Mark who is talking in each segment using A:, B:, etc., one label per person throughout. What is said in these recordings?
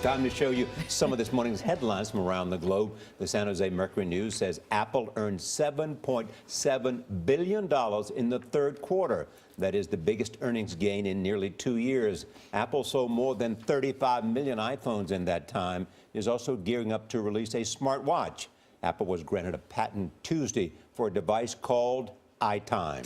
A: Time to show you some of this morning's headlines from around the globe. The San Jose Mercury News says Apple earned $7.7 billion in the third quarter. That is the biggest earnings gain in nearly 2 years. Apple sold more than 35 million iPhones in that time. It is also gearing up to release a smartwatch. Apple was granted a patent Tuesday for a device called iTime.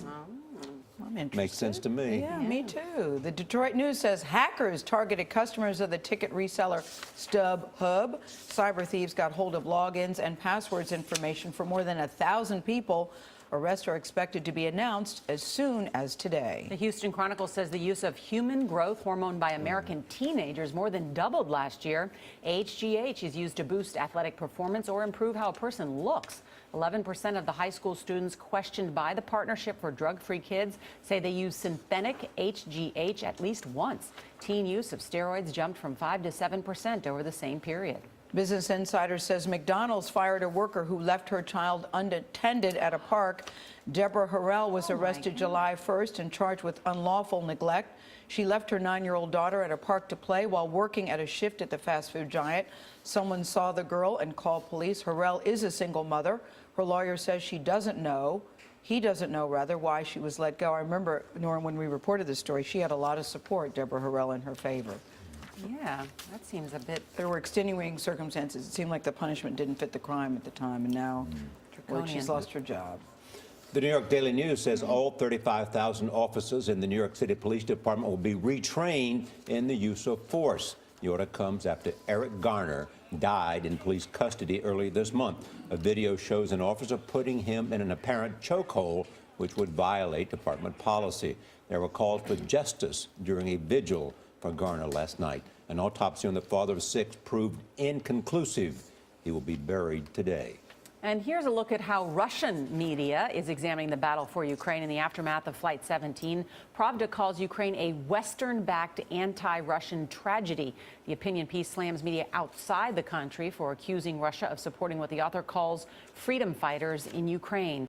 B: I'm interested.
A: Makes sense to me.
B: Yeah, me too. The Detroit News says hackers targeted customers of the ticket reseller StubHub. Cyber thieves got hold of logins and passwords information for more than 1,000 people. Arrests are expected to be announced as soon as today.
C: The Houston Chronicle says the use of human growth hormone by American teenagers more than doubled last year. HGH is used to boost athletic performance or improve how a person looks. 11% of the high school students questioned by the Partnership for Drug-Free Kids say they use synthetic HGH at least once. Teen use of steroids jumped from 5 to 7% over the same period.
B: Business Insider says McDonald's fired a worker who left her child unattended at a park. Deborah Harrell was arrested July 1st and charged with unlawful neglect. She left her 9-year-old daughter at a park to play while working at a shift at the fast food giant. Someone saw the girl and called police. Harrell is a single mother. Her lawyer says he doesn't know why she was let go. I remember, Norm, when we reported this story, she had a lot of support, Deborah Harrell, in her favor.
C: Yeah, that seems a bit...
B: There were extenuating circumstances. It seemed like the punishment didn't fit the crime at the time, and now she's lost her job.
A: The New York Daily News says all 35,000 officers in the New York City Police Department will be retrained in the use of force. The order comes after Eric Garner died in police custody early this month. A video shows an officer putting him in an apparent chokehold, which would violate department policy. There were calls for justice during a vigil for Garner last night. An autopsy on the father of 6 proved inconclusive. He will be buried today.
C: And here's a look at how Russian media is examining the battle for Ukraine in the aftermath of Flight 17. Pravda calls Ukraine a Western-backed anti-Russian tragedy. The opinion piece slams media outside the country for accusing Russia of supporting what the author calls freedom fighters in Ukraine.